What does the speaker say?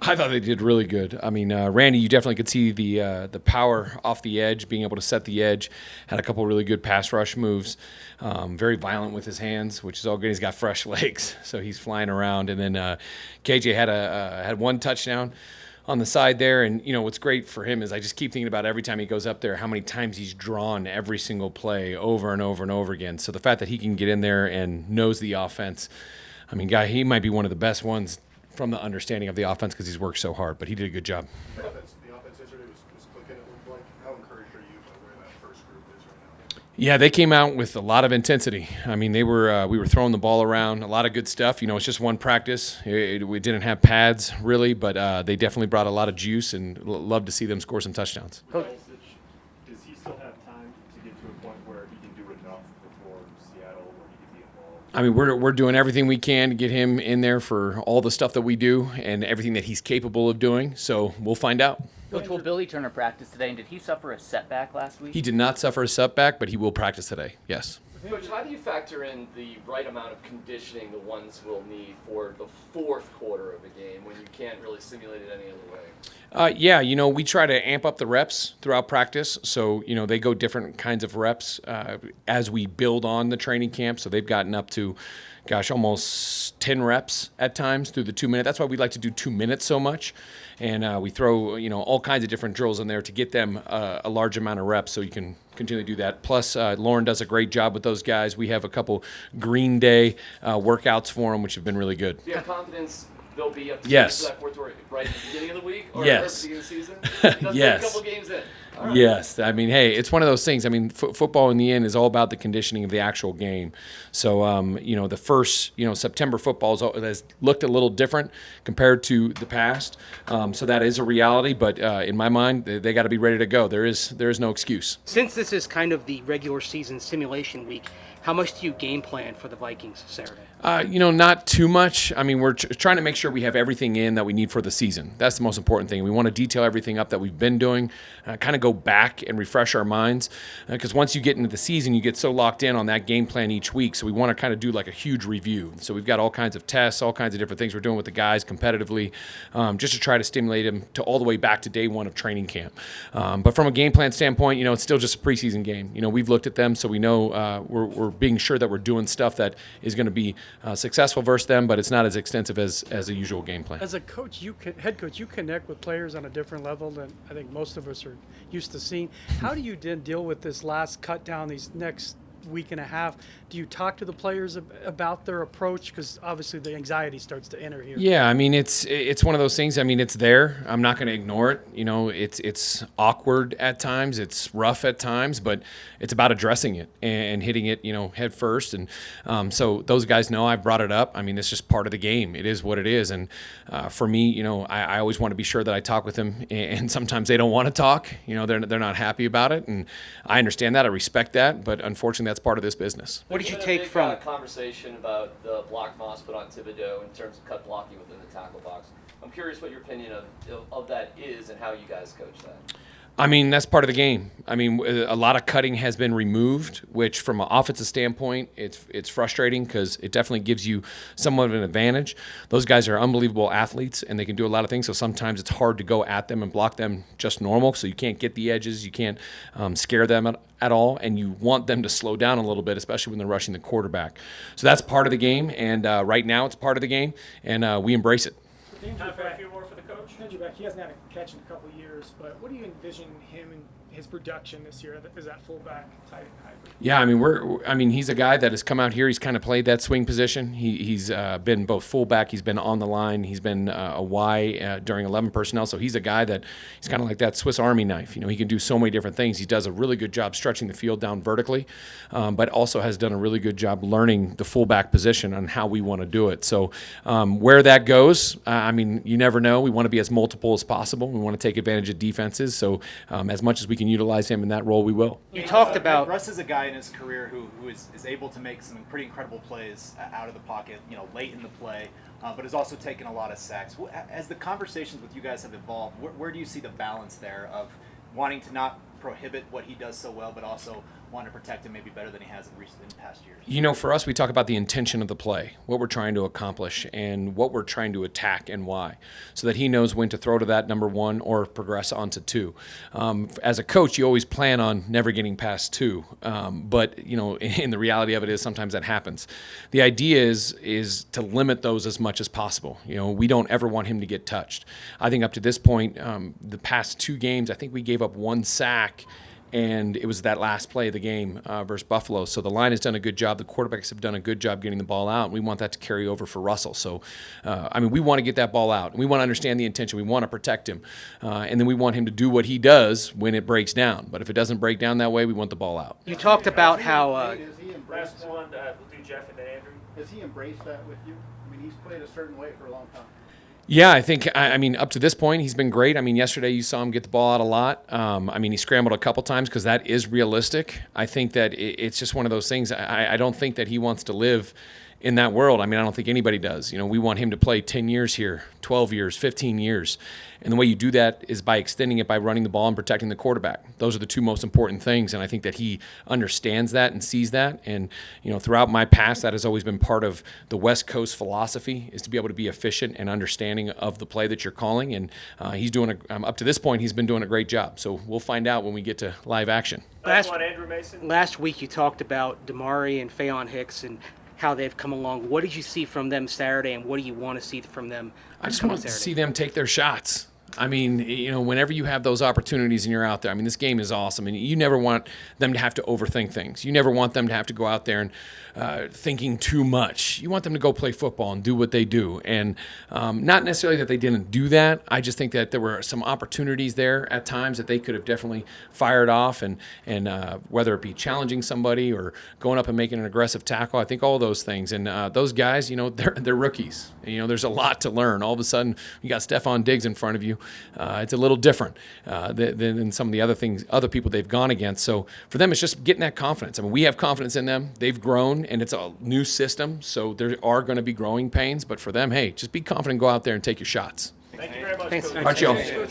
I thought they did really good. I mean, Randy, you definitely could see the power off the edge, being able to set the edge. Had a couple really good pass rush moves. Very violent with his hands, which is all good. He's got fresh legs, so he's flying around. And then KJ had one touchdown on the side there. And, what's great for him is I just keep thinking about every time he goes up there, how many times he's drawn every single play over and over and over again. So the fact that he can get in there and knows the offense, I mean, he might be one of the best ones from the understanding of the offense because he's worked so hard, but he did a good job. The offense yesterday was clicking, it looked like. How encouraged are you by where that first group is right now? Yeah, they came out with a lot of intensity. I mean, we were throwing the ball around, a lot of good stuff. It's just one practice. We didn't have pads really, but they definitely brought a lot of juice, and love to see them score some touchdowns. Coach, does he still have time to get to a point where he can do enough before Seattle, where he can be involved? I mean, we're doing everything we can to get him in there for all the stuff that we do and everything that he's capable of doing. So we'll find out. Coach, will Billy Turner practice today, and did he suffer a setback last week? He did not suffer a setback, but he will practice today, yes. Coach, how do you factor in the right amount of conditioning the ones will need for the fourth quarter of a game when you can't really simulate it any other way? We try to amp up the reps throughout practice. So, they go different kinds of reps as we build on the training camp. So they've gotten up to, almost 10 reps at times through the 2 minute. That's why we like to do 2 minutes so much. And we throw, all kinds of different drills in there to get them a large amount of reps so you can continue to do that. Plus, Lauren does a great job with those guys. We have a couple Green Day workouts for them, which have been really good. Do you have confidence they'll be up to Yes. for that fourth quarter right at the beginning of the week? Or Yes. at the beginning of the season? That's Yes. a couple games in. All right. Yes. I mean, hey, it's one of those things. I mean, football in the end is all about the conditioning of the actual game. So, the first, September football has looked a little different compared to the past. So that is a reality. But in my mind, they got to be ready to go. There is no excuse. Since this is kind of the regular season simulation week, how much do you game plan for the Vikings Saturday? Not too much. I mean, we're trying to make sure we have everything in that we need for the season. That's the most important thing. We want to detail everything up that we've been doing, kind of go back and refresh our minds. Because once you get into the season, you get so locked in on that game plan each week. So we want to kind of do like a huge review. So we've got all kinds of tests, all kinds of different things we're doing with the guys competitively, just to try to stimulate them to all the way back to day one of training camp. But from a game plan standpoint, it's still just a preseason game. We've looked at them, so we know we're being sure that we're doing stuff that is going to be successful versus them, but it's not as extensive as a usual game plan. As a coach, head coach, you connect with players on a different level than I think most of us are used to seeing. How do you then deal with this last cut down, these next week and a half? Do you talk to the players about their approach? Because obviously the anxiety starts to enter here. Yeah, I mean, it's one of those things. I mean, it's there. I'm not going to ignore it. It's awkward at times. It's rough at times, but it's about addressing it and hitting it, head first. And so those guys know I've brought it up. I mean, it's just part of the game. It is what it is. And for me, I always want to be sure that I talk with them. And sometimes they don't want to talk. They're not happy about it. And I understand that. I respect that. But unfortunately, that's part of this business. What did you There's take been a from big conversation about the block Moss put on Thibodeau in terms of cut blocking within the tackle box. I'm curious what your opinion of that is and how you guys coach that. I mean, that's part of the game. I mean, a lot of cutting has been removed, which from an offensive standpoint, it's frustrating because it definitely gives you somewhat of an advantage. Those guys are unbelievable athletes, and they can do a lot of things, so sometimes it's hard to go at them and block them just normal, so you can't get the edges, you can't scare them at all, and you want them to slow down a little bit, especially when they're rushing the quarterback. So that's part of the game, and right now it's part of the game, and we embrace it. Time for a few more for the coach. He hasn't had a catch in a couple of years, but what do you envision him and his production this year as that fullback tight end hybrid? Yeah, I mean, he's a guy that has come out here. He's kind of played that swing position. He's been both fullback. He's been on the line. He's been a Y during 11 personnel. So he's a guy that he's kind of like that Swiss Army knife. He can do so many different things. He does a really good job stretching the field down vertically, but also has done a really good job learning the fullback position and how we want to do it. So where that goes, I mean, you never know. We want to be as multiple as possible. We want to take advantage of defenses. So as much as we can utilize him in that role, we will. You talked about Russ is a guy in his career who is able to make some pretty incredible plays out of the pocket, late in the play, but has also taken a lot of sacks. As the conversations with you guys have evolved, where do you see the balance there of wanting to not prohibit what he does so well, but also want to protect him maybe better than he has in past years? You know, for us, we talk about the intention of the play, what we're trying to accomplish, and what we're trying to attack and why, so that he knows when to throw to that number one or progress on to two. As a coach, you always plan on never getting past two, but, you know, in the reality of it is sometimes that happens. The idea is to limit those as much as possible. You know, we don't ever want him to get touched. I think up to this point, the past 2 games, I think we gave up 1 sack, and it was that last play of the game versus Buffalo. So the line has done a good job. The quarterbacks have done a good job getting the ball out, and we want that to carry over for Russell. So, I mean, we want to get that ball out. We want to understand the intention. We want to protect him. And then we want him to do what he does when it breaks down. But if it doesn't break down that way, we want the ball out. You talked about how Has he embraced Last one, we'll do Jeff and then Andrew. Has he embraced that with you? I mean, he's played a certain way for a long time. Yeah, I think, I mean, up to this point, he's been great. I mean, yesterday you saw him get the ball out a lot. I mean, he scrambled a couple times because that is realistic. I think that it's just one of those things. I don't think that he wants to live in that world. I mean, I don't think anybody does. You know, we want him to play 10 years here, 12 years, 15 years. And the way you do that is by extending it by running the ball and protecting the quarterback. Those are the 2 most important things, and I think that he understands that and sees that. And, you know, throughout my past, that has always been part of the West Coast philosophy, is to be able to be efficient and understanding of the play that you're calling. And he's doing up to this point, he's been doing a great job. So we'll find out when we get to live action. Last one, Andrew Mason. last week you talked about Damari and Faion Hicks and how they've come along. What did you see from them Saturday, and what do you want to see from them I just coming want to Saturday? see them take their shots. I mean, you know, whenever you have those opportunities and you're out there, I mean, this game is awesome, and you never want them to have to overthink things. You never want them to have to go out there and thinking too much. You want them to go play football and do what they do. And not necessarily that they didn't do that. I just think that there were some opportunities there at times that they could have definitely fired off, and whether it be challenging somebody or going up and making an aggressive tackle, I think all those things. And those guys, you know, they're rookies. And, you know, there's a lot to learn. All of a sudden, you got Stephon Diggs in front of you. It's a little different than some of the other people they've gone against. So for them, it's just getting that confidence. I mean, we have confidence in them. They've grown, and it's a new system, so there are going to be growing pains. But for them, hey, just be confident, go out there and take your shots. Thank you very much, Thanks. Coach. All right, y'all.